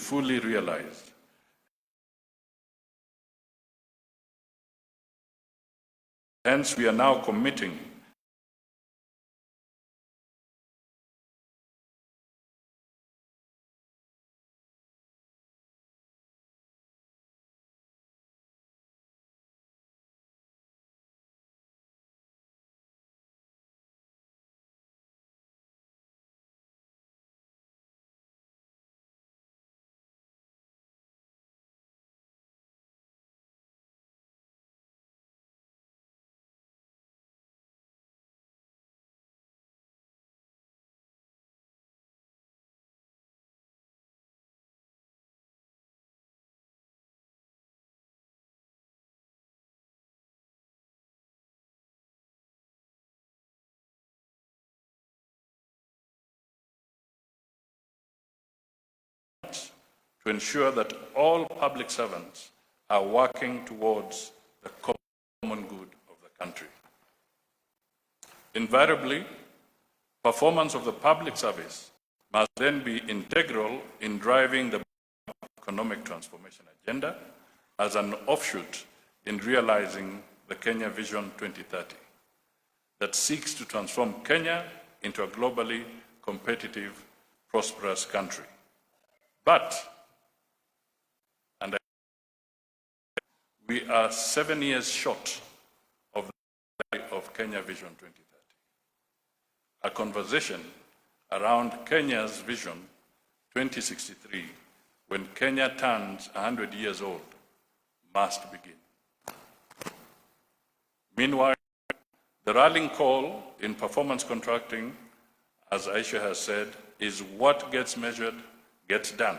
fully realized. Hence, we are now committing to ensure that all public servants are working towards the common good of the country. Invariably, performance of the public service must then be integral in driving the economic transformation agenda as an offshoot in realizing the Kenya Vision 2030 that seeks to transform Kenya into a globally competitive, prosperous country. But, we are 7 years short of Kenya Vision 2030. A conversation around Kenya's Vision 2063, when Kenya turns 100 years old, must begin. Meanwhile, the rallying call in performance contracting, as Aisha has said, is what gets measured, gets done.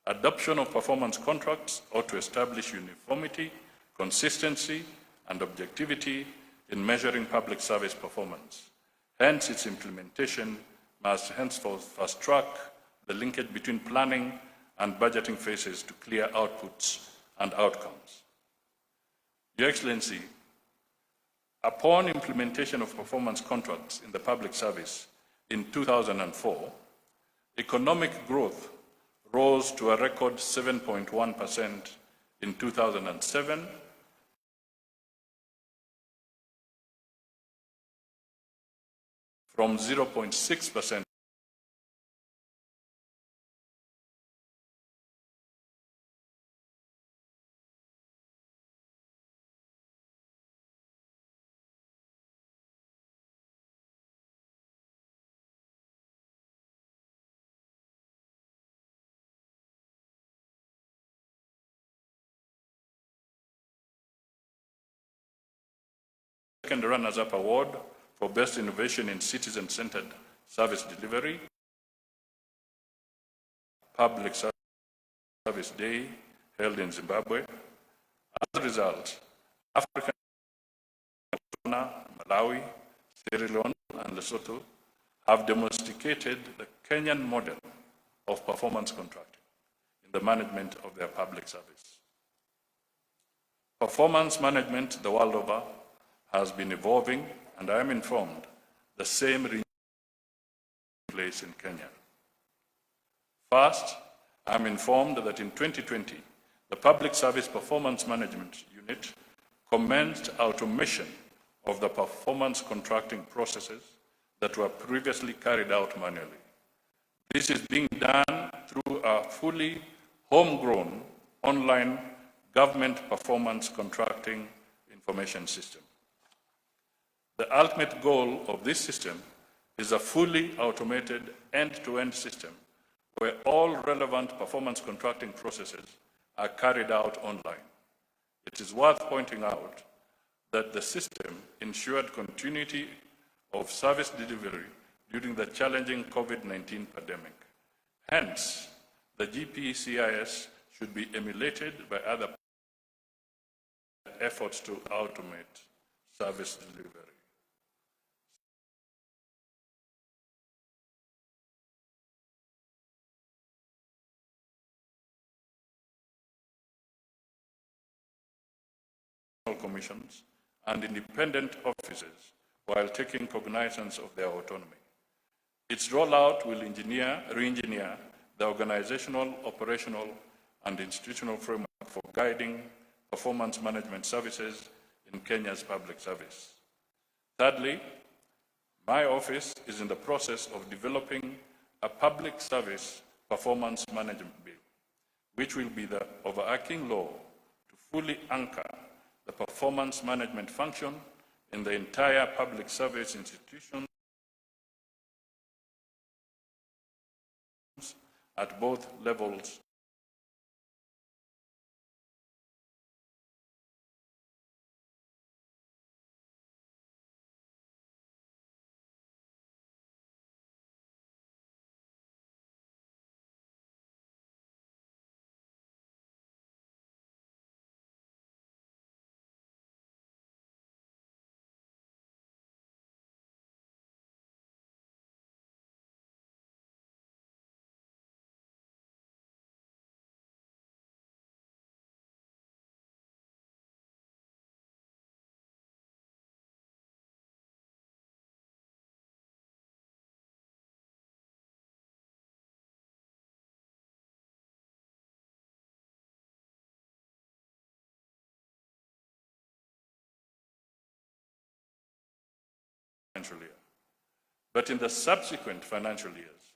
Adoption of performance contracts ought to establish uniformity, consistency, and objectivity in measuring public service performance. Hence, its implementation must henceforth fast-track the linkage between planning and budgeting phases to clear outputs and outcomes. Your Excellency, upon implementation of performance contracts in the public service in 2004, economic growth rose to a record 7.1% in 2007, from 0.6%. Second runners-up award for Best Innovation in Citizen-Centered Service Delivery, Public Service Day held in Zimbabwe. As a result, African, Malawi, Sierra Leone, and Lesotho have domesticated the Kenyan model of performance contracting in the management of their public service. Performance management the world over has been evolving, and I am informed the same renewal takes place in Kenya. First, I am informed that in 2020, the Public Service Performance Management Unit commenced automation of the performance contracting processes that were previously carried out manually. This is being done through a fully homegrown online government performance contracting information system. The ultimate goal of this system is a fully automated end-to-end system where all relevant performance contracting processes are carried out online. It is worth pointing out that the system ensured continuity of service delivery during the challenging COVID-19 pandemic. Hence, the GPCIS should be emulated by other efforts to automate service delivery. Commissions and independent offices while taking cognizance of their autonomy. Its rollout will re-engineer the organizational, operational, and institutional framework for guiding performance management services in Kenya's public service. Thirdly, my office is in the process of developing a public service performance management bill, which will be the overarching law to fully anchor the performance management function in the entire public service institutions at both levels financial year. But in the subsequent financial years,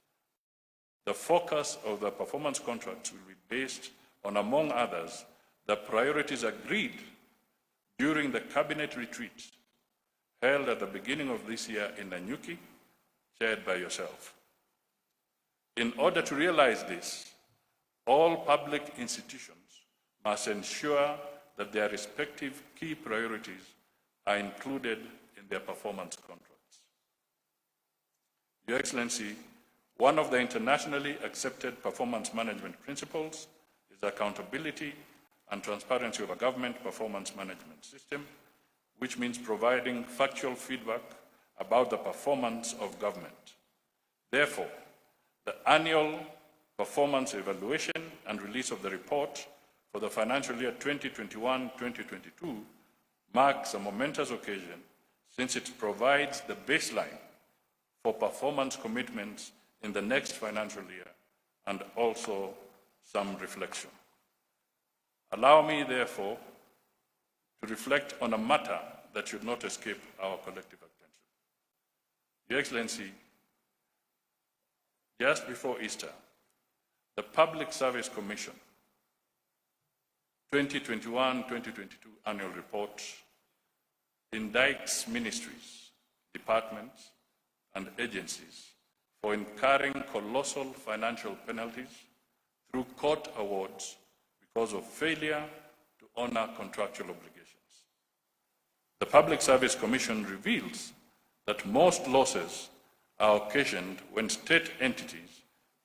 the focus of the performance contracts will be based on, among others, the priorities agreed during the cabinet retreat held at the beginning of this year in Nanyuki, chaired by yourself. In order to realize this, all public institutions must ensure that their respective key priorities are included in their performance contracts. Your Excellency, one of the internationally accepted performance management principles is accountability and transparency of a government performance management system, which means providing factual feedback about the performance of government. Therefore, the annual performance evaluation and release of the report for the financial year 2021-2022 marks a momentous occasion since it provides the baseline for performance commitments in the next financial year and also some reflection. Allow me, therefore, to reflect on a matter that should not escape our collective attention. Your Excellency, just before Easter, the Public Service Commission 2021-2022 annual report indicts ministries, departments, and agencies for incurring colossal financial penalties through court awards because of failure to honor contractual obligations. The Public Service Commission reveals that most losses are occasioned when state entities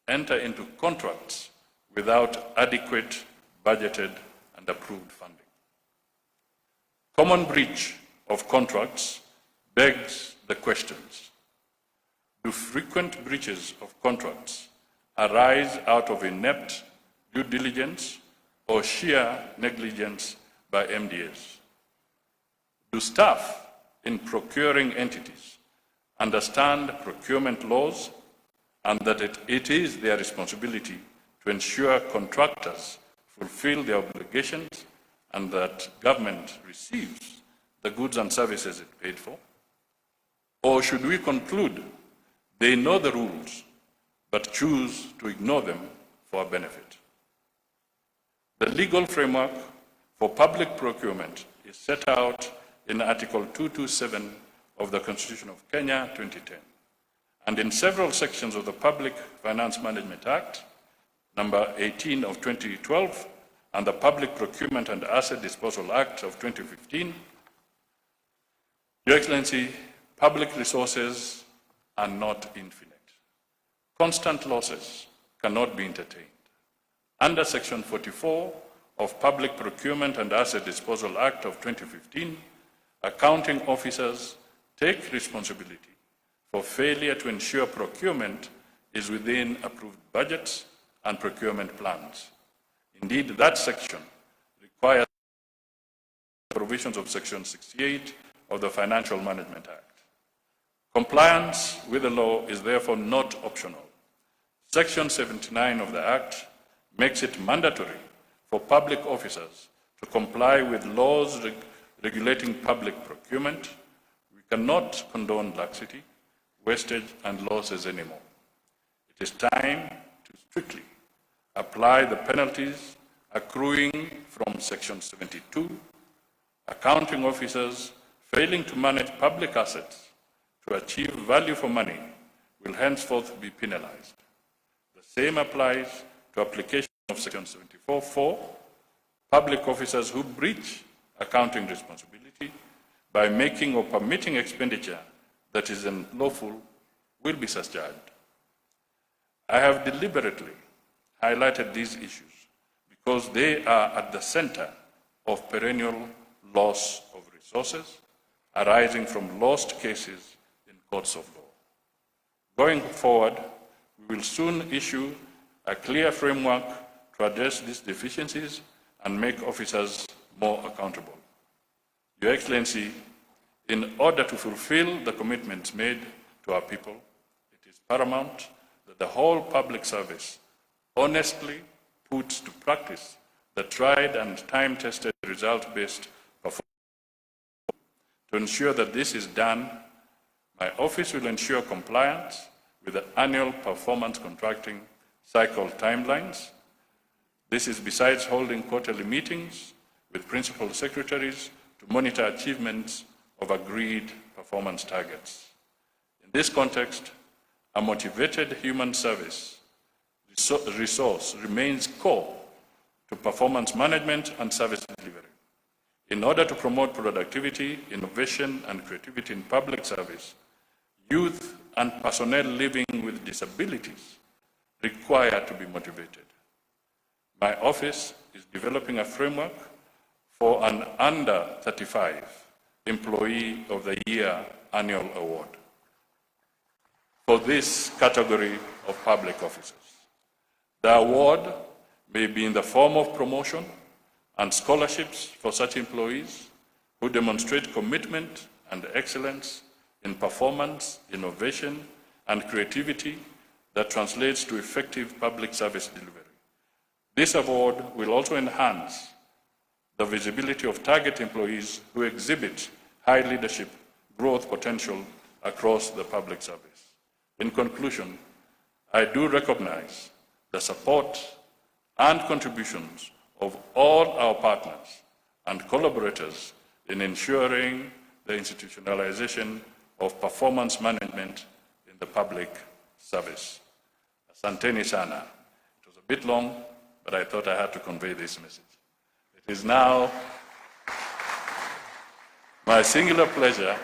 enter into contracts without adequate budgeted and approved funding. Common breach of contracts begs the questions: do frequent breaches of contracts arise out of inept due diligence or sheer negligence by MDAs? Do staff in procuring entities understand procurement laws and that it is their responsibility to ensure contractors fulfill their obligations and that government receives the goods and services it paid for? Or should we conclude they know the rules but choose to ignore them for a benefit? The legal framework for public procurement is set out in Article 227 of the Constitution of Kenya 2010, and in several sections of the Public Finance Management Act, number 18 of 2012, and the Public Procurement and Asset Disposal Act of 2015. Your Excellency, public resources are not infinite. Constant losses cannot be entertained. Under Section 44 of Public Procurement and Asset Disposal Act of 2015, accounting officers take responsibility for failure to ensure procurement is within approved budgets and procurement plans. Indeed, that section requires provisions of Section 68 of the Financial Management Act. Compliance with the law is therefore not optional, Section 79 of the Act makes it mandatory for public officers to comply with laws regulating public procurement. We cannot condone laxity, wastage, and losses anymore. It is time to strictly apply the penalties accruing from Section 72. Accounting officers failing to manage public assets to achieve value for money will henceforth be penalized. The same applies to application of Section 74(4). Public officers who breach accounting responsibility by making or permitting expenditure that is unlawful will be discharged. I have deliberately highlighted these issues because they are at the center of perennial loss of resources arising from lost cases in courts of law. Going forward, we will soon issue a clear framework to address these deficiencies and make officers more accountable. Your Excellency, in order to fulfill the commitments made to our people, it is paramount that the whole public service honestly puts to practice the tried and time-tested result-based performance. To ensure that this is done, my office will ensure compliance with the annual performance contracting cycle timelines. This is besides holding quarterly meetings with principal secretaries to monitor achievements of agreed performance targets. In this context, a motivated human service resource remains core to performance management and service delivery. In order to promote productivity, innovation, and creativity in public service, youth and personnel living with disabilities require to be motivated. My office is developing a framework for an under 35 Employee of the Year annual award for this category of public officers. The award may be in the form of promotion and scholarships for such employees who demonstrate commitment and excellence in performance, innovation, and creativity that translates to effective public service delivery. This award will also enhance the visibility of target employees who exhibit high leadership growth potential across the public service. In conclusion, I do recognize the support and contributions of all our partners and collaborators in ensuring the institutionalization of performance management in the public service. Asanteni sana. It was a bit long, but I thought I had to convey this message. It is now my singular pleasure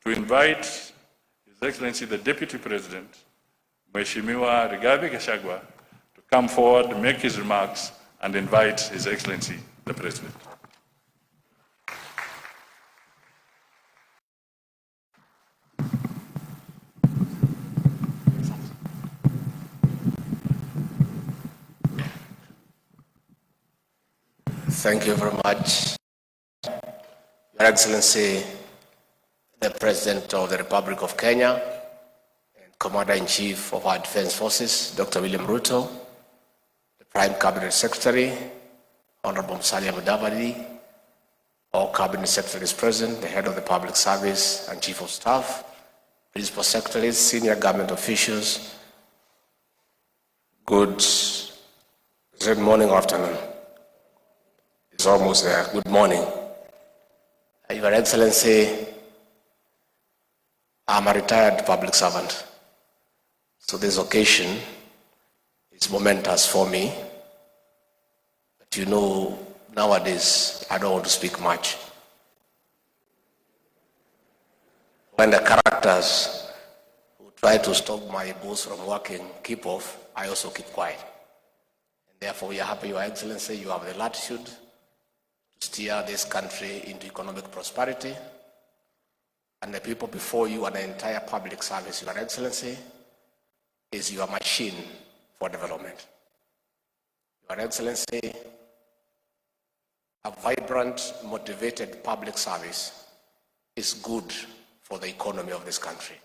to invite His Excellency the Deputy President, Mheshimiwa Rigathi Gachagua, to come forward, make his remarks, and invite His Excellency the President. Thank you very much, Your Excellency, the President of the Republic of Kenya and Commander-in-Chief of our Defense Forces, Dr. William Ruto, the Prime Cabinet Secretary, Honorable Musalia Mudavadi, all Cabinet Secretaries present, the Head of the Public Service and Chief of Staff, Principal Secretaries, Senior Government Officials, good morning or afternoon. It's almost there. Good morning. Your Excellency, I'm a retired public servant, so this occasion is momentous for me. But you know, nowadays, I don't want to speak much. When the characters who try to stop my boss from working keep off, I also keep quiet. And therefore, we are happy, Your Excellency, you have the latitude to steer this country into economic prosperity, and the people before you and the entire public service, Your Excellency, is your machine for development. Your Excellency, a vibrant, motivated public service is good for the economy of this country.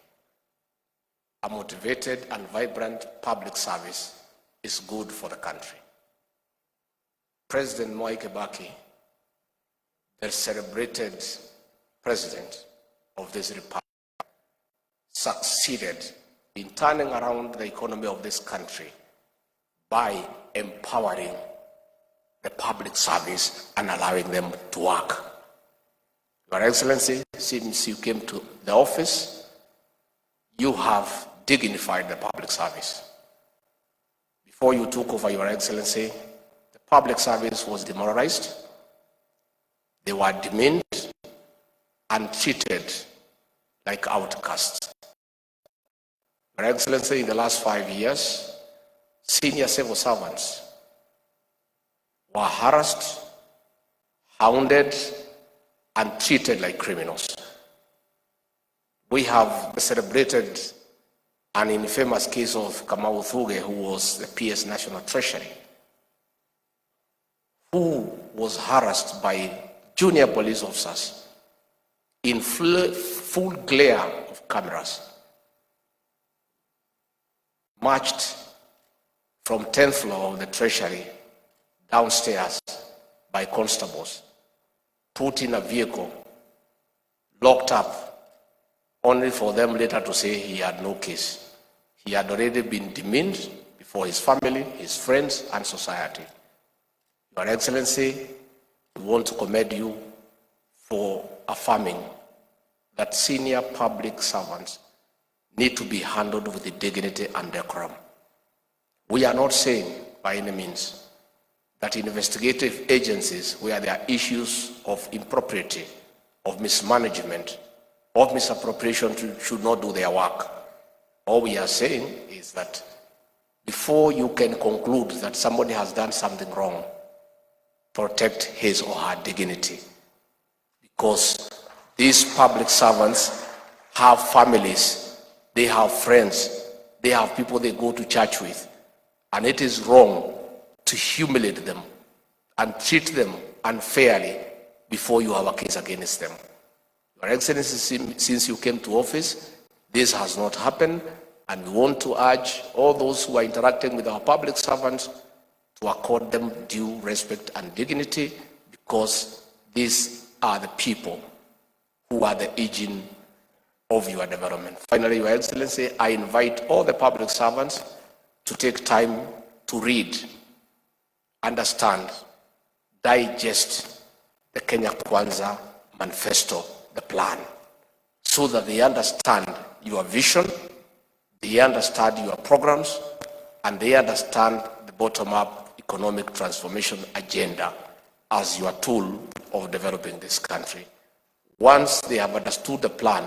a motivated and vibrant public service is good for the country. President Mwai Kibaki, the celebrated president of this republic, succeeded in turning around the economy of this country by empowering the public service and allowing them to work. Your Excellency, since you came to the office, you have dignified the public service. Before you took over, Your Excellency, the public service was demoralized. They were demeaned and treated like outcasts. Your Excellency, in the last 5 years, senior civil servants were harassed, hounded, and treated like criminals. We have celebrated an infamous case of Kamau Thuge, who was the PS National Treasury, who was harassed by junior police officers in full glare of cameras, marched from 10th floor of the Treasury downstairs by constables, put in a vehicle, locked up, only for them later to say he had no case. He had already been demeaned before his family, his friends, and society. Your Excellency, we want to commend you for affirming that senior public servants need to be handled with dignity and decorum. We are not saying by any means that investigative agencies where there are issues of impropriety, of mismanagement, of misappropriation should not do their work. All we are saying is that before you can conclude that somebody has done something wrong, protect his or her dignity. Because these public servants have families, they have friends, they have people they go to church with, and it is wrong to humiliate them and treat them unfairly before you have a case against them. Your Excellency, since you came to office, this has not happened, and we want to urge all those who are interacting with our public servants to accord them due respect and dignity, because these are the people who are the engine of your development. Finally, Your Excellency, I invite all the public servants to take time to read, understand, digest the Kenya Kwanza manifesto, the plan, so that they understand your vision, they understand your programs, and they understand the bottom-up economic transformation agenda as your tool of developing this country. Once they have understood the plan,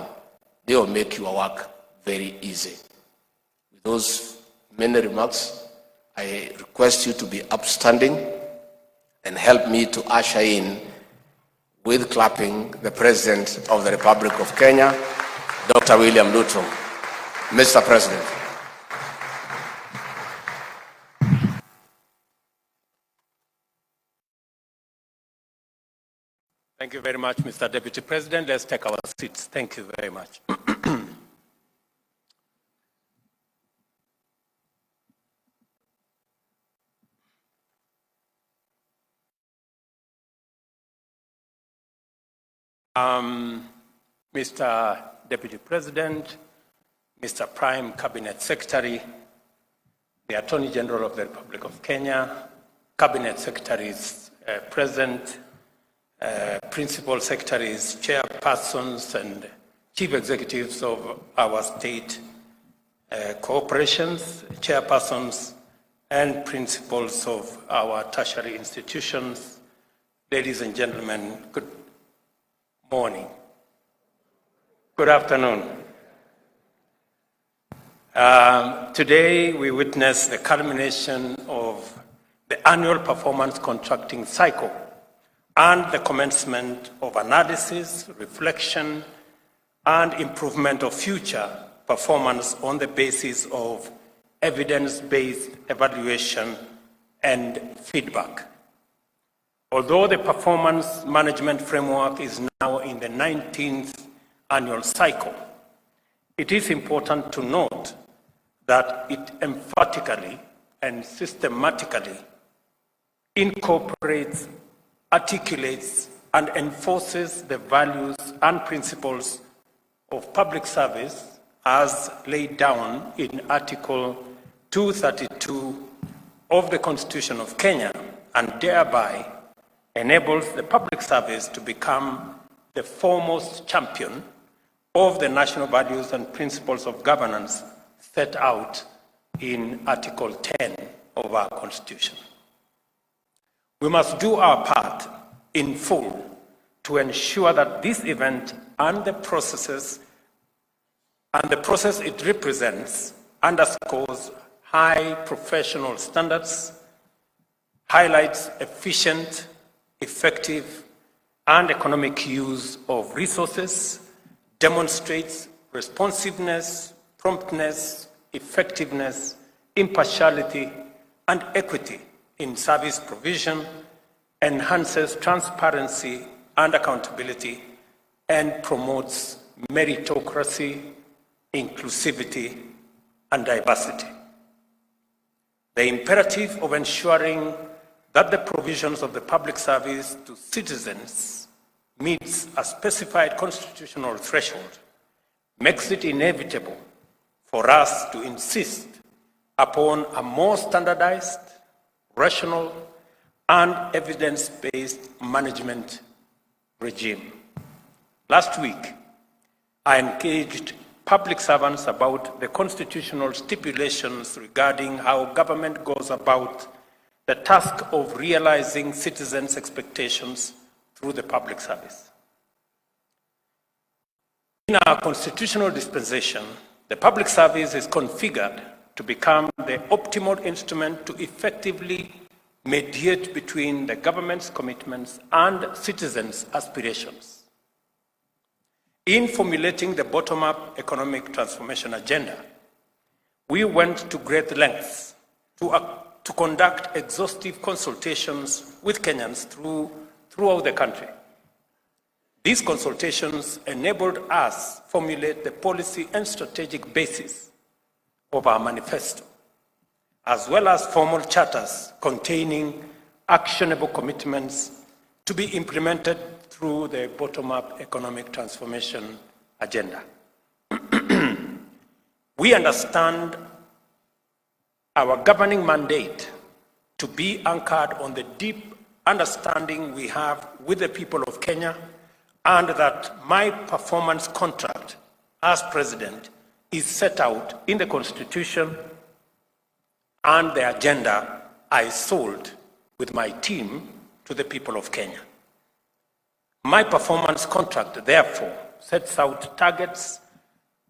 they will make your work very easy. With those many remarks, I request you to be upstanding and help me to usher in with clapping the President of the Republic of Kenya, Dr. William Ruto. Mr. President. Thank you very much, Mr. Deputy President. Let's take our seats. Thank you very much. Mr. Deputy President, Mr. Prime Cabinet Secretary, the Attorney General of the Republic of Kenya, Cabinet Secretaries present, Principal Secretaries, Chairpersons, and Chief Executives of our state corporations, Chairpersons, and Principals of our tertiary institutions. Ladies and gentlemen, good morning. Good afternoon. Today we witness the culmination of the annual performance contracting cycle and the commencement of analysis, reflection, and improvement of future performance on the basis of evidence-based evaluation and feedback. Although the performance management framework is now in the 19th annual cycle, it is important to note that it emphatically and systematically incorporates, articulates, and enforces the values and principles of public service as laid down in Article 232 of the Constitution of Kenya, and thereby enables the public service to become the foremost champion of the national values and principles of governance set out in Article 10 of our Constitution. We must do our part in full to ensure that this event and the process it represents underscores high professional standards, highlights efficient, effective, and economic use of resources, demonstrates responsiveness, promptness, effectiveness, impartiality, and equity in service provision, enhances transparency and accountability, and promotes meritocracy, inclusivity, and diversity. The imperative of ensuring that the provisions of the public service to citizens meets a specified constitutional threshold makes it inevitable for us to insist upon a more standardized, rational, and evidence-based management regime. Last week, I engaged public servants about the constitutional stipulations regarding how government goes about the task of realizing citizens' expectations through the public service. In our constitutional dispensation, the public service is configured to become the optimal instrument to effectively mediate between the government's commitments and citizens' aspirations. In formulating the bottom-up economic transformation agenda, we went to great lengths to conduct exhaustive consultations with Kenyans throughout the country. These consultations enabled us to formulate the policy and strategic basis of our manifesto, as well as formal charters containing actionable commitments to be implemented through the bottom-up economic transformation agenda. We understand our governing mandate to be anchored on the deep understanding we have with the people of Kenya, and that my performance contract as president is set out in the Constitution and the agenda I sold with my team to the people of Kenya. My performance contract, therefore, sets out targets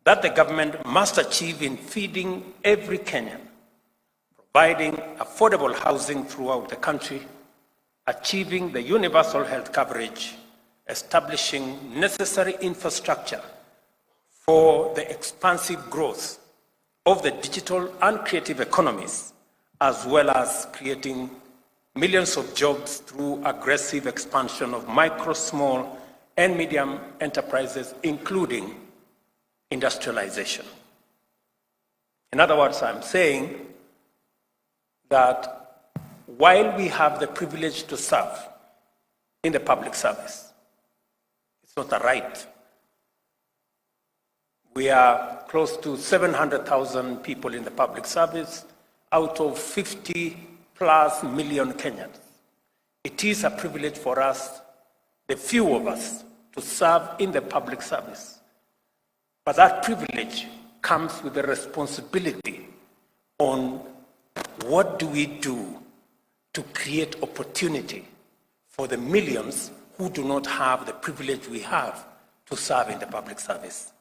that the government must achieve in feeding every Kenyan, providing affordable housing throughout the country, achieving the universal health coverage, establishing necessary infrastructure for the expansive growth of the digital and creative economies, as well as creating millions of jobs through aggressive expansion of micro, small, and medium enterprises, including industrialization. In other words, I'm saying that while we have the privilege to serve in the public service, it's not a right. We are close to 700,000 people in the public service out of 50+ million Kenyans. It is a privilege for us, the few of us, to serve in the public service. But that privilege comes with a responsibility on what do we do to create opportunity for the millions who do not have the privilege we have to serve in the public service.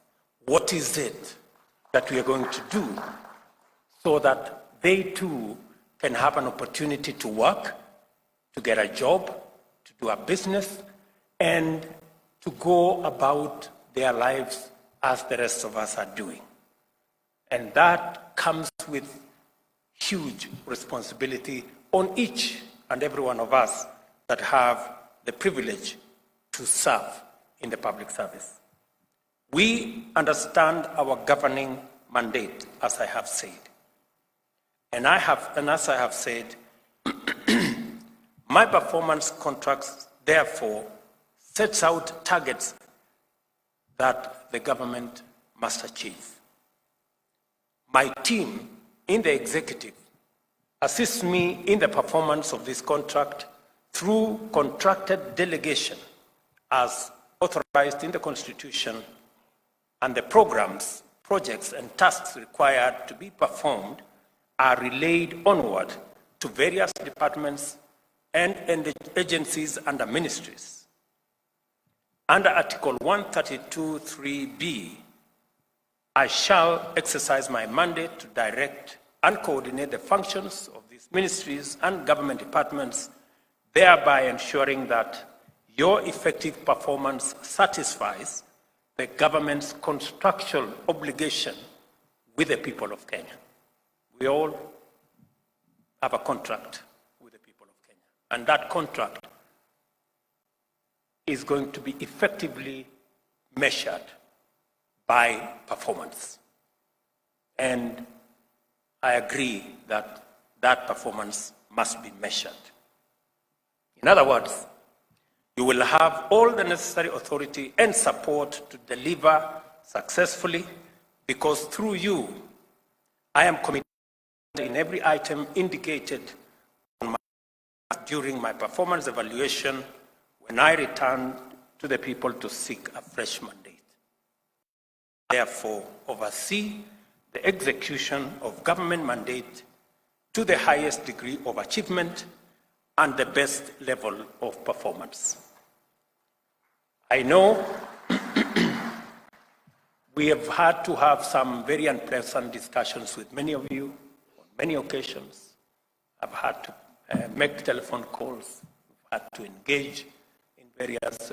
What is it that we are going to do so that they too can have an opportunity to work, to get a job, to do a business, and to go about their lives as the rest of us are doing? And that comes with huge responsibility on each and every one of us that have the privilege to serve in the public service. We understand our governing mandate, as I have said. And as I have said, my performance contracts, therefore, sets out targets that the government must achieve. My team in the executive assists me in the performance of this contract through contracted delegation as authorized in the Constitution, and the programs, projects, and tasks required to be performed are relayed onward to various departments and agencies under ministries. Under Article 132(3)(b), I shall exercise my mandate to direct and coordinate the functions of these ministries and government departments, thereby ensuring that your effective performance satisfies the government's contractual obligation with the people of Kenya. We all have a contract with the people of Kenya, and that contract is going to be effectively measured by performance. And I agree that that performance must be measured. In other words, you will have all the necessary authority and support to deliver successfully, because through you, I am committed in every item indicated during my performance evaluation when I return to the people to seek a fresh mandate. Therefore, oversee the execution of government mandate to the highest degree of achievement and the best level of performance. I know we have had to have some very unpleasant discussions with many of you on many occasions. I've had to make telephone calls, we've had to engage in various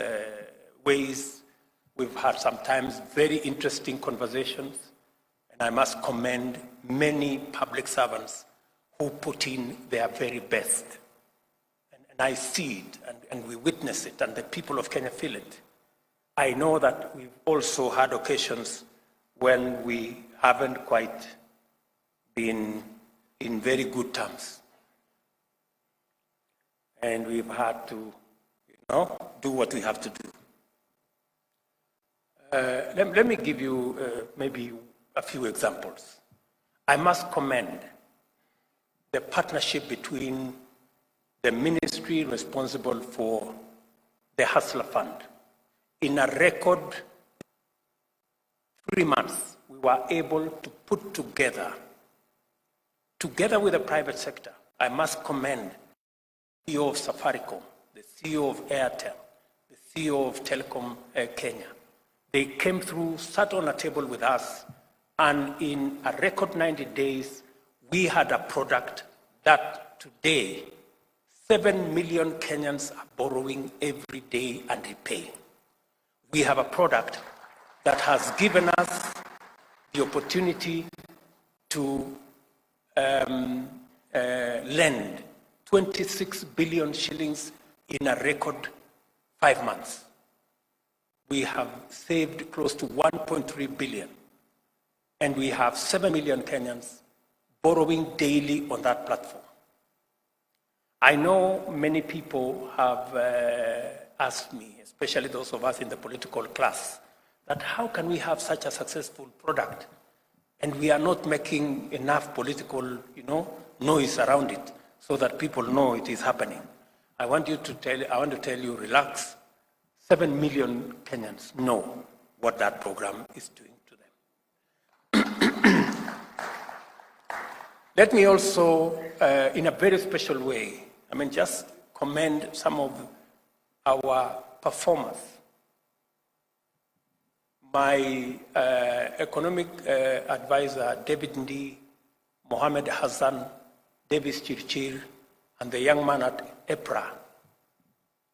ways. We've had sometimes very interesting conversations, and I must commend many public servants who put in their very best. And I see it, and we witness it, and the people of Kenya feel it. I know that we've also had occasions when we haven't quite been in very good terms. And we've had to, do what we have to do. Let me give you maybe a few examples. I must commend the partnership between the ministry responsible for the Hustler Fund. In a record 3 months, we were able to put together with the private sector. I must commend the CEO of Safaricom, the CEO of Airtel, the CEO of Telecom Kenya. They came through, sat on a table with us, and in a record 90 days, we had a product that today 7 million Kenyans are borrowing every day and repaying. We have a product that has given us the opportunity to lend 26 billion shillings in a record 5 months. We have saved close to 1.3 billion, and we have 7 million Kenyans borrowing daily on that platform. I know many people have asked me, especially those of us in the political class, that how can we have such a successful product and we are not making enough political, noise around it so that people know it is happening. I want to tell you, relax. 7 million Kenyans know what that program is doing to them. Let me also, in a very special way, just commend some of our performers. My economic advisor, David Ndi, Mohammed Hassan, Davis Chirchir, and the young man at EPRA,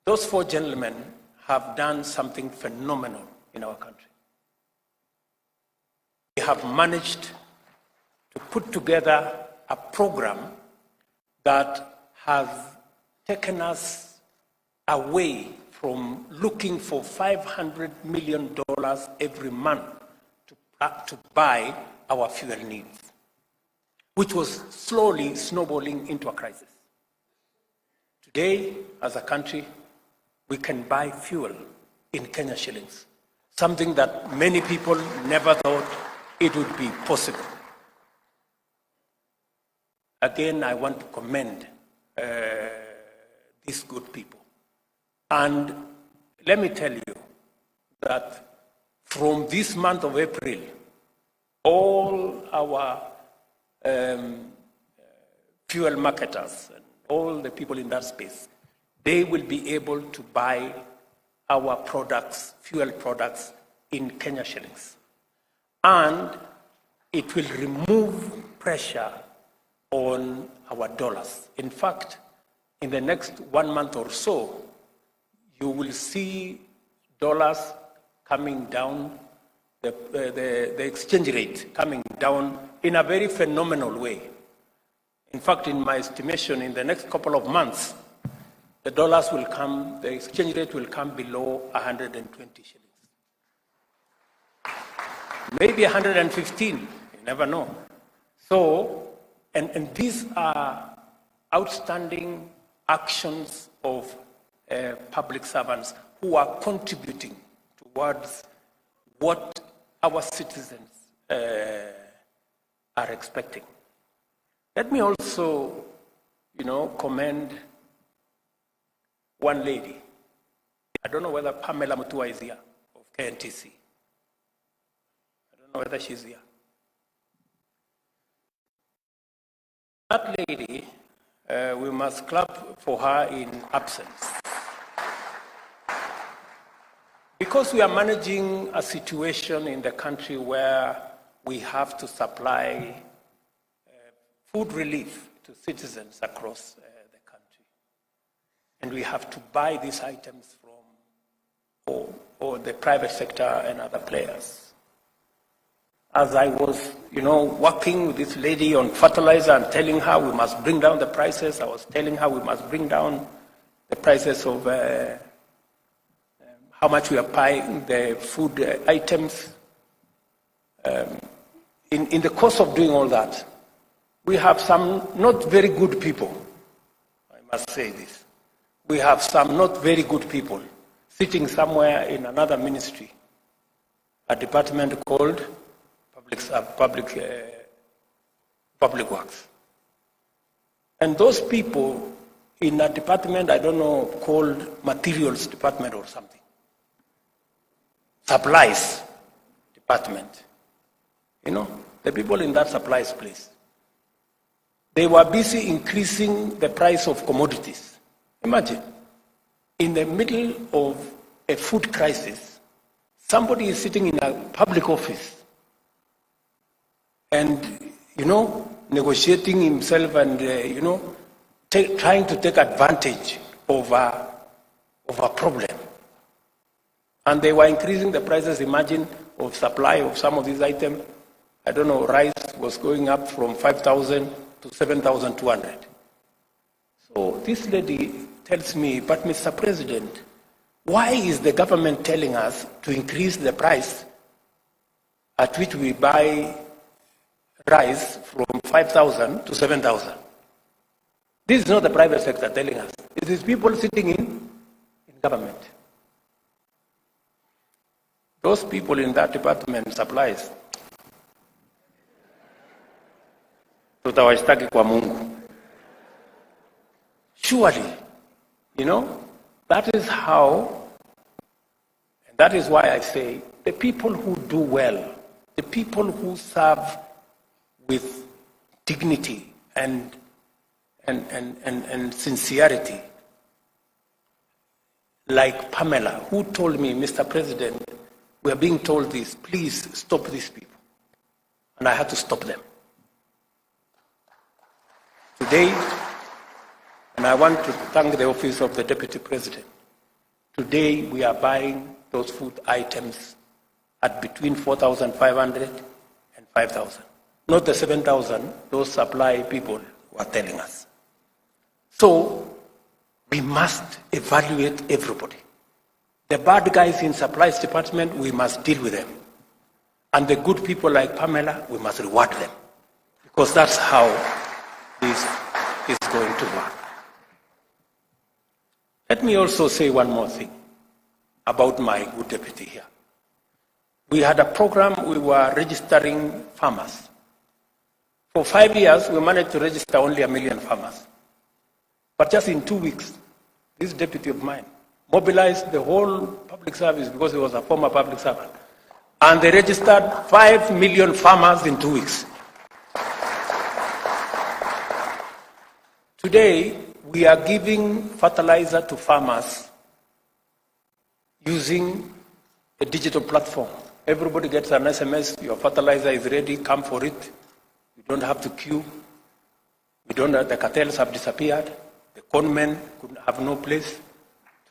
those 4 gentlemen have done something phenomenal in our country. We have managed to put together a program that has taken us away from looking for $500 million every month to buy our fuel needs, which was slowly snowballing into a crisis. Today, as a country, we can buy fuel in Kenya shillings, something that many people never thought it would be possible. Again, I want to commend these good people. And let me tell you that from this month of April, all our fuel marketers and all the people in that space, they will be able to buy our products, fuel products, in Kenya shillings. And it will remove pressure on our dollars. In fact, in the next 1 month or so, you will see dollars coming down, the exchange rate coming down in a very phenomenal way. In fact, in my estimation, in the next couple of months, the dollars will come, the exchange rate will come below 120 shillings. Maybe 115, you never know. So, and these are outstanding actions of public servants who are contributing towards what our citizens are expecting. Let me also, commend one lady. I don't know whether Pamela Mutua is here, of KNTC. I don't know whether she's here. That lady, we must clap for her in absence. Because we are managing a situation in the country where we have to supply food relief to citizens across the country. And we have to buy these items from or the private sector and other players. As I was, working with this lady on fertilizer and telling her we must bring down the prices, I was telling her we must bring down the prices of how much we are buying the food items. In the course of doing all that, we have some not very good people. I must say this. We have some not very good people sitting somewhere in another ministry, a department called Public Works. And those people in a department, I don't know, called Materials Department or something, Supplies Department, the people in that supplies place, they were busy increasing the price of commodities. Imagine, in the middle of a food crisis, somebody is sitting in a public office and, negotiating himself and, trying to take advantage of a problem. And they were increasing the prices, imagine, of supply of some of these items. I don't know, rice was going up from 5,000 to 7,200. So this lady tells me, but Mr. President, why is the government telling us to increase the price at which we buy rice from 5,000 to 7,000? This is not the private sector telling us. It is people sitting in government. Those people in that department supplies. Tutawashtaki kwa Mungu. Surely, that is how, and that is why I say, the people who do well, the people who serve with dignity and sincerity, like Pamela, who told me, Mr. President, we are being told this, please stop these people. And I had to stop them. Today, and I want to thank the office of the Deputy President, today we are buying those food items at between 4,500 and 5,000. Not the 7,000 those supply people were telling us. So we must evaluate everybody. The bad guys in supplies department, we must deal with them. And the good people like Pamela, we must reward them, because that's how this is going to work. Let me also say one more thing about my good deputy here. We had a program, we were registering farmers. For 5 years, we managed to register only 1 million farmers. But just in 2 weeks, this deputy of mine mobilized the whole public service, because he was a former public servant, and they registered 5 million farmers in 2 weeks. Today, we are giving fertilizer to farmers using a digital platform. Everybody gets an SMS, your fertilizer is ready, come for it. You don't have to queue. The cartels have disappeared. The conmen could have no place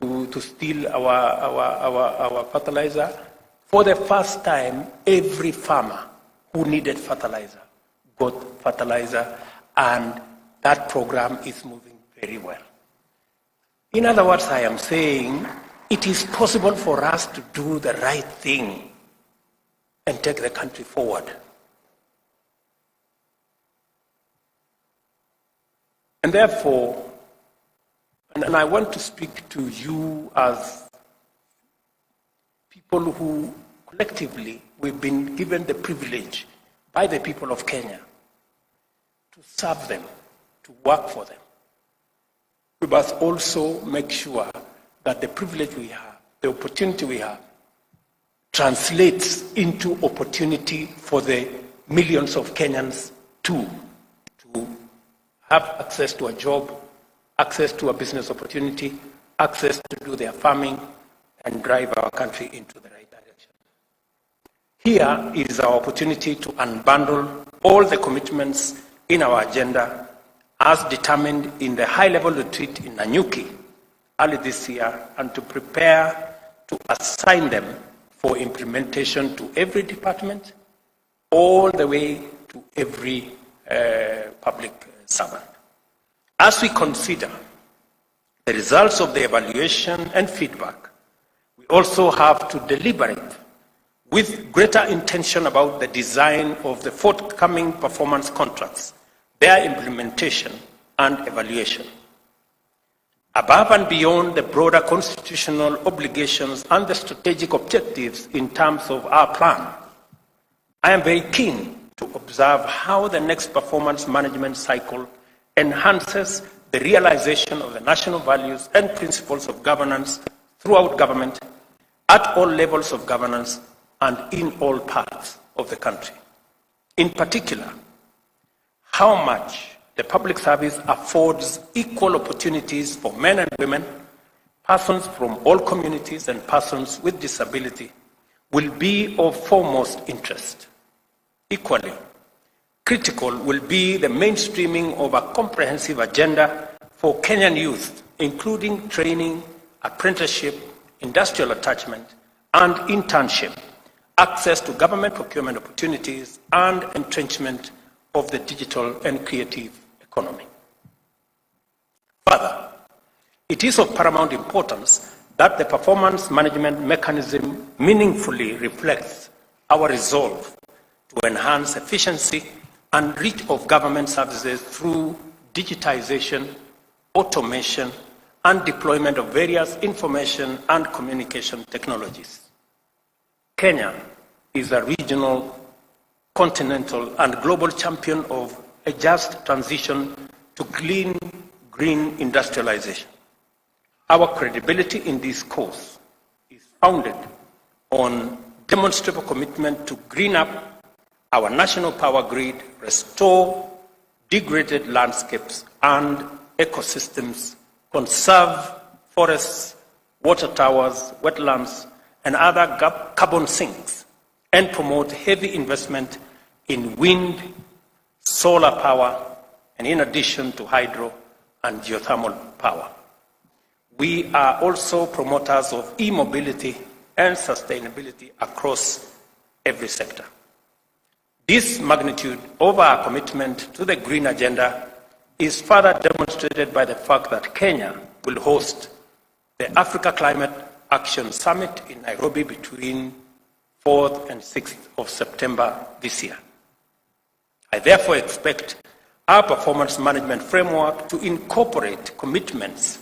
to steal our fertilizer. For the first time, every farmer who needed fertilizer got fertilizer, and that program is moving very well. In other words, I am saying it is possible for us to do the right thing and take the country forward. And therefore, and I want to speak to you as people who collectively we've been given the privilege by the people of Kenya to serve them, to work for them. We must also make sure that the privilege we have, the opportunity we have, translates into opportunity for the millions of Kenyans too, to have access to a job, access to a business opportunity, access to do their farming, and drive our country into the right direction. Here is our opportunity to unbundle all the commitments in our agenda as determined in the high-level retreat in Nanyuki early this year, and to prepare to assign them for implementation to every department, all the way to every public servant. As we consider the results of the evaluation and feedback, we also have to deliberate with greater intention about the design of the forthcoming performance contracts, their implementation and evaluation. Above and beyond the broader constitutional obligations and the strategic objectives in terms of our plan, I am very keen to observe how the next performance management cycle enhances the realization of the national values and principles of governance throughout government, at all levels of governance, and in all parts of the country. In particular, how much the public service affords equal opportunities for men and women, persons from all communities, and persons with disability will be of foremost interest. Equally, critical will be the mainstreaming of a comprehensive agenda for Kenyan youth, including training, apprenticeship, industrial attachment, and internship, access to government procurement opportunities, and entrenchment of the digital and creative economy. Further, it is of paramount importance that the performance management mechanism meaningfully reflects our resolve to enhance efficiency and reach of government services through digitization, automation, and deployment of various information and communication technologies. Kenya is a regional, continental, and global champion of a just transition to clean, green industrialization. Our credibility in this cause is founded on demonstrable commitment to green up our national power grid, restore degraded landscapes and ecosystems, conserve forests, water towers, wetlands, and other carbon sinks, and promote heavy investment in wind, solar power, and in addition to hydro and geothermal power. We are also promoters of e-mobility and sustainability across every sector. This magnitude of our commitment to the green agenda is further demonstrated by the fact that Kenya will host the Africa Climate Action Summit in Nairobi between 4th and 6th of September this year. I therefore expect our performance management framework to incorporate commitments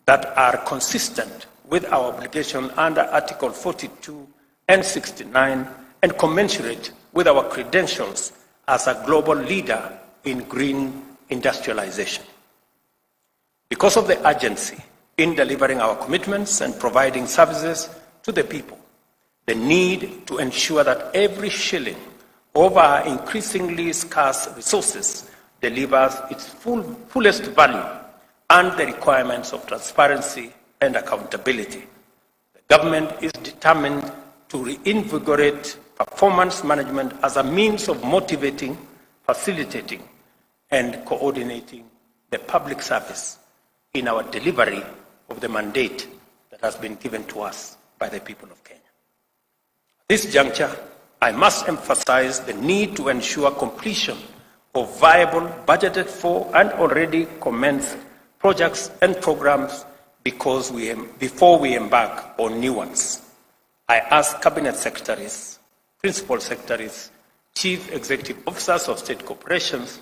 that are consistent with our obligation under Article 42 and 69 and commensurate with our credentials as a global leader in green industrialization. Because of the urgency in delivering our commitments and providing services to the people, the need to ensure that every shilling of our increasingly scarce resources delivers its fullest value, and the requirements of transparency and accountability. The government is determined to reinvigorate performance management as a means of motivating, facilitating, and coordinating the public service in our delivery of the mandate that has been given to us by the people of Kenya. At this juncture, I must emphasize the need to ensure completion of viable, budgeted for, and already commenced projects and programs before we embark on new ones. I ask Cabinet Secretaries, Principal Secretaries, Chief Executive Officers of state corporations,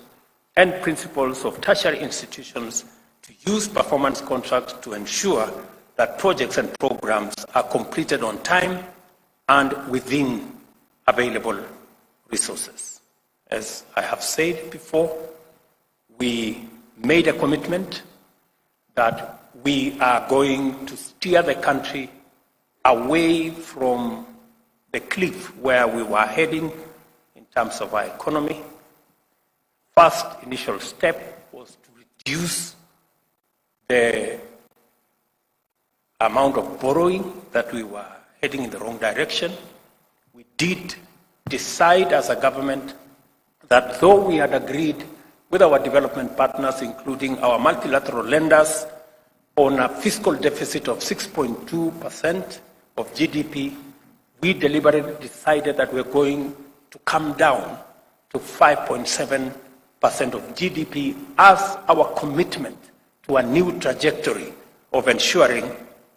and principals of tertiary institutions to use performance contracts to ensure that projects and programs are completed on time and within available resources. As I have said before, we made a commitment that we are going to steer the country away from the cliff where we were heading in terms of our economy. First initial step was to reduce the amount of borrowing that we were heading in the wrong direction. We did decide as a government that though we had agreed with our development partners, including our multilateral lenders, on a fiscal deficit of 6.2% of GDP, we deliberately decided that we're going to come down to 5.7% of GDP as our commitment to a new trajectory of ensuring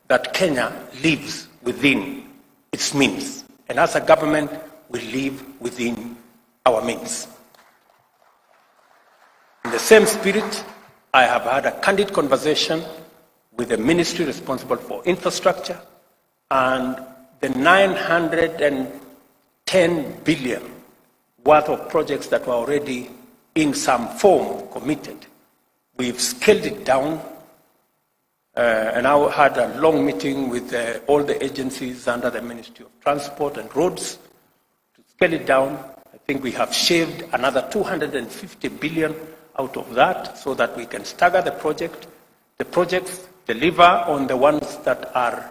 that Kenya lives within its means. And as a government, we live within our means. In the same spirit, I have had a candid conversation with the ministry responsible for infrastructure, and the 910 billion worth of projects that were already in some form committed. We've scaled it down, and I had a long meeting with all the agencies under the Ministry of Transport and Roads to scale it down. I think we have shaved another 250 billion out of that so that we can stagger the project. The projects deliver on the ones that are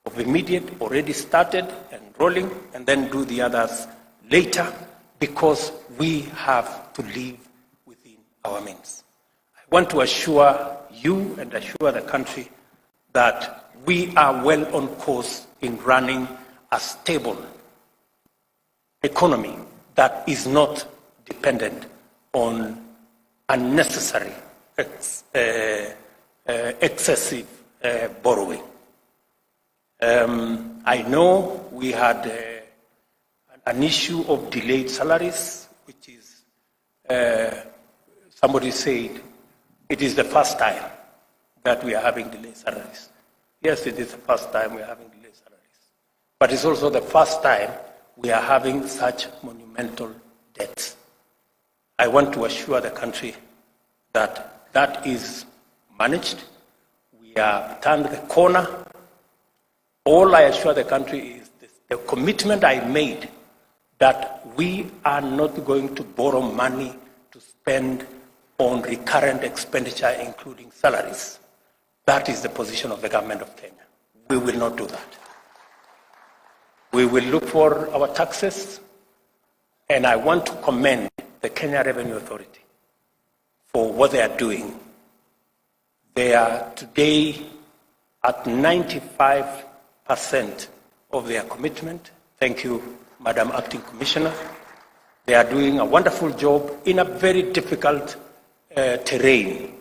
of immediate, already started and rolling, and then do the others later, because we have to live within our means. I want to assure you and assure the country that we are well on course in running a stable economy that is not dependent on unnecessary, excessive borrowing. I know we had an issue of delayed salaries, which is, somebody said, it is the first time that we are having delayed salaries. Yes, it is the first time we are having delayed salaries. But it's also the first time we are having such monumental debts. I want to assure the country that that is managed. We have turned the corner. All I assure the country is this, the commitment I made that we are not going to borrow money to spend on recurrent expenditure, including salaries. That is the position of the government of Kenya. We will not do that. We will look for our taxes, and I want to commend the Kenya Revenue Authority for what they are doing. They are today at 95% of their commitment. Thank you, Madam Acting Commissioner. They are doing a wonderful job in a very difficult terrain.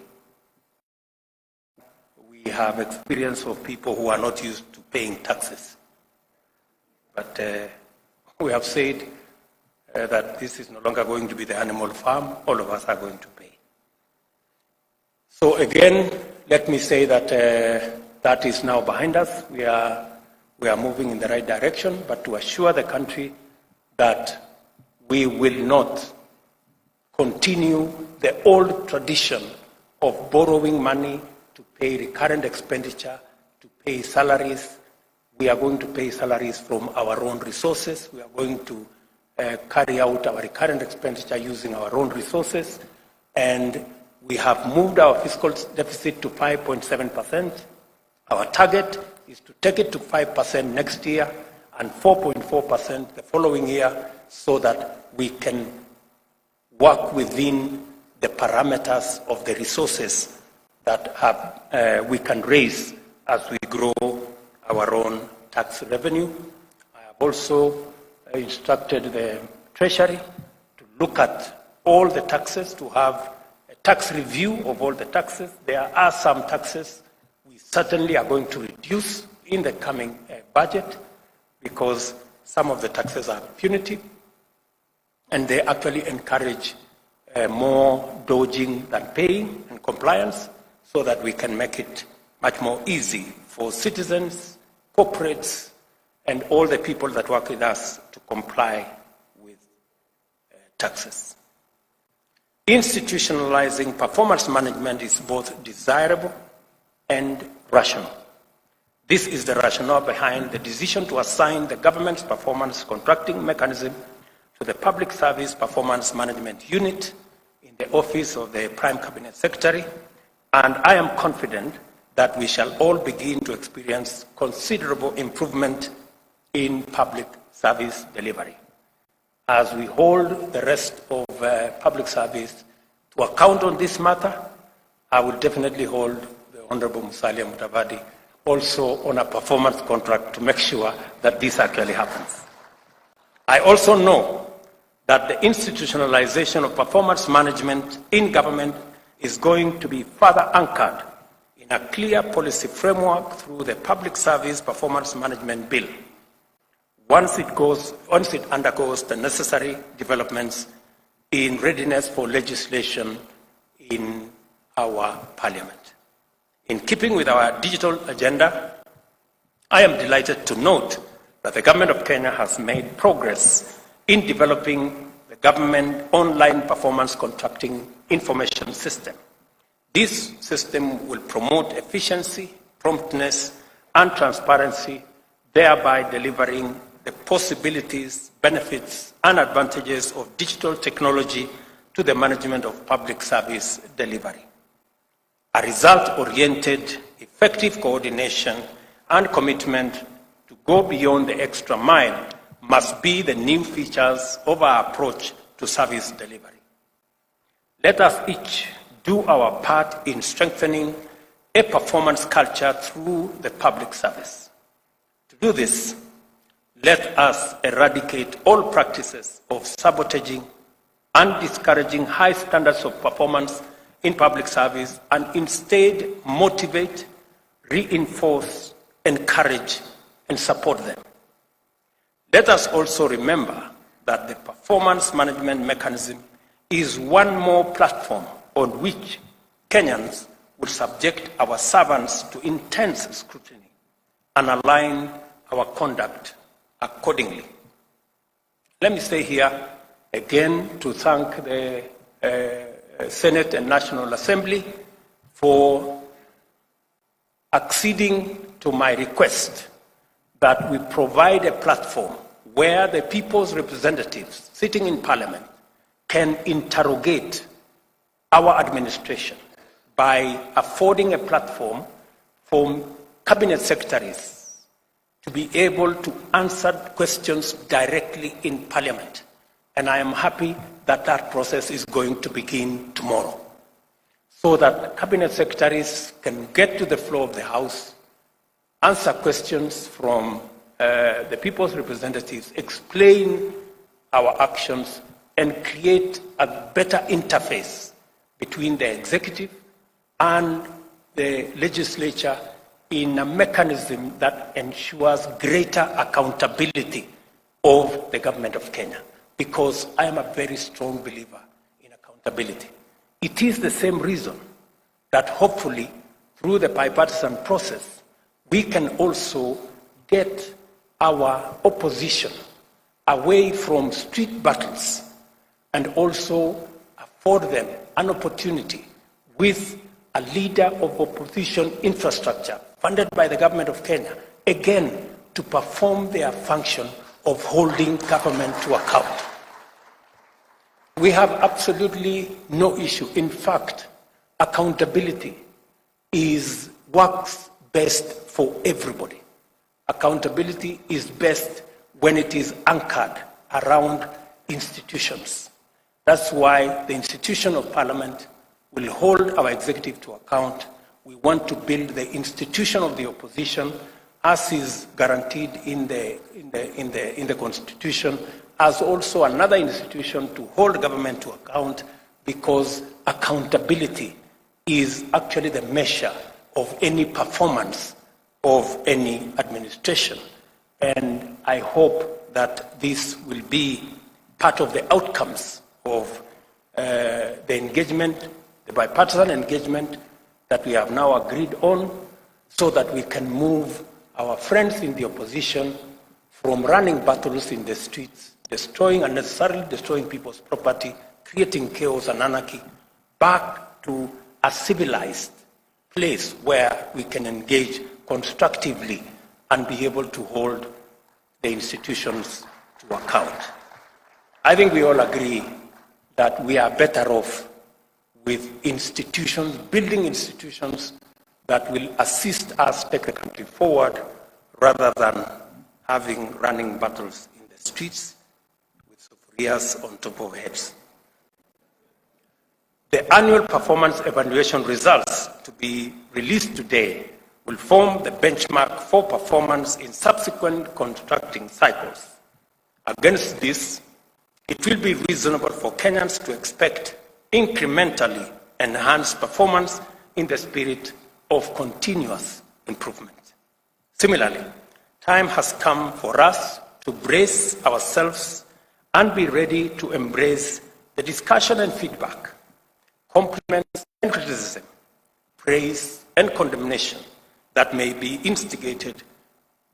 We have experience of people who are not used to paying taxes. But we have said that this is no longer going to be the animal farm. All of us are going to pay. So again, let me say that that is now behind us. We are moving in the right direction, but to assure the country that we will not continue the old tradition of borrowing money to pay recurrent expenditure, to pay salaries. We are going to pay salaries from our own resources. We are going to carry out our recurrent expenditure using our own resources. And we have moved our fiscal deficit to 5.7%. Our target is to take it to 5% next year and 4.4% the following year, so that we can work within the parameters of the resources that we can raise as we grow our own tax revenue. I have also instructed the Treasury to look at all the taxes, to have a tax review of all the taxes. There are some taxes we certainly are going to reduce in the coming budget, because some of the taxes are punitive and they actually encourage more dodging than paying and compliance, so that we can make it much more easy for citizens, corporates, and all the people that work with us to comply with taxes. Institutionalizing performance management is both desirable and rational. This is the rationale behind the decision to assign the government's performance contracting mechanism to the Public Service Performance Management Unit in the office of the Prime Cabinet Secretary, and I am confident that we shall all begin to experience considerable improvement in public service delivery. As we hold the rest of public service to account on this matter, I will definitely hold the Honorable Musalia Mudavadi also on a performance contract to make sure that this actually happens. I also know that the institutionalization of performance management in government is going to be further anchored in a clear policy framework through the Public Service Performance Management Bill, once it undergoes the necessary developments in readiness for legislation in our Parliament. In keeping with our digital agenda, I am delighted to note that the Government of Kenya has made progress in developing the government online performance contracting information system. This system will promote efficiency, promptness, and transparency, thereby delivering the possibilities, benefits, and advantages of digital technology to the management of public service delivery. A result-oriented, effective coordination and commitment to go beyond the extra mile must be the new features of our approach to service delivery. Let us each do our part in strengthening a performance culture through the public service. To do this, let us eradicate all practices of sabotaging and discouraging high standards of performance in public service, and instead motivate, reinforce, encourage, and support them. Let us also remember that the performance management mechanism is one more platform on which Kenyans will subject our servants to intense scrutiny and align our conduct accordingly. Let me stay here again to thank the Senate and National Assembly for acceding to my request that we provide a platform where the people's representatives sitting in Parliament can interrogate our administration by affording a platform for cabinet secretaries to be able to answer questions directly in Parliament. And I am happy that that process is going to begin tomorrow, so that cabinet secretaries can get to the floor of the House, answer questions from the people's representatives, explain our actions, and create a better interface between the executive and the legislature in a mechanism that ensures greater accountability of the government of Kenya, because I am a very strong believer in accountability. It is the same reason that hopefully through the bipartisan process, we can also get our opposition away from street battles and also afford them an opportunity with a leader of opposition infrastructure funded by the government of Kenya, again, to perform their function of holding government to account. We have absolutely no issue. In fact, accountability works best for everybody. Accountability is best when it is anchored around institutions. That's why the institution of parliament will hold our executive to account. We want to build the institution of the opposition, as is guaranteed in the Constitution, as also another institution to hold government to account, because accountability is actually the measure of any performance of any administration. And I hope that this will be part of the outcomes of the engagement, the bipartisan engagement that we have now agreed on, so that we can move our friends in the opposition from running battles in the streets, unnecessarily destroying people's property, creating chaos and anarchy, back to a civilized place where we can engage constructively and be able to hold the institutions to account. I think we all agree that we are better off with institutions, building institutions that will assist us take the country forward, rather than having running battles in the streets with sophoриas on top of heads. The annual performance evaluation results to be released today will form the benchmark for performance in subsequent contracting cycles. Against this, it will be reasonable for Kenyans to expect incrementally enhanced performance in the spirit of continuous improvement. Similarly, time has come for us to brace ourselves and be ready to embrace the discussion and feedback, compliments and criticism, praise and condemnation that may be instigated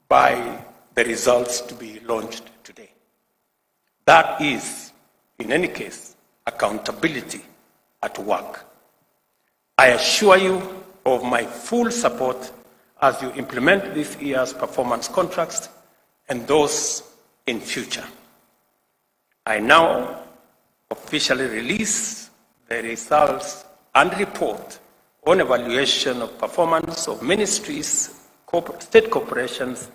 by the results to be launched today. That is, in any case, accountability at work. I assure you of my full support as you implement this year's performance contracts and those in future. I now officially release the results and report on evaluation of performance of ministries, state corporations,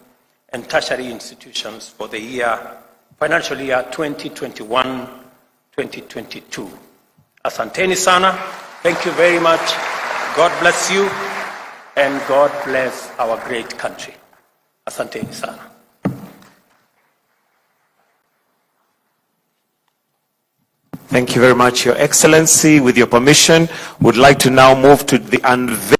and tertiary institutions for the financial year 2021-2022. Asanteni sana. Thank you very much. God bless you, and God bless our great country. Asanteni sana. Thank you very much, Your Excellency. With your permission, would like to now move to the unveiling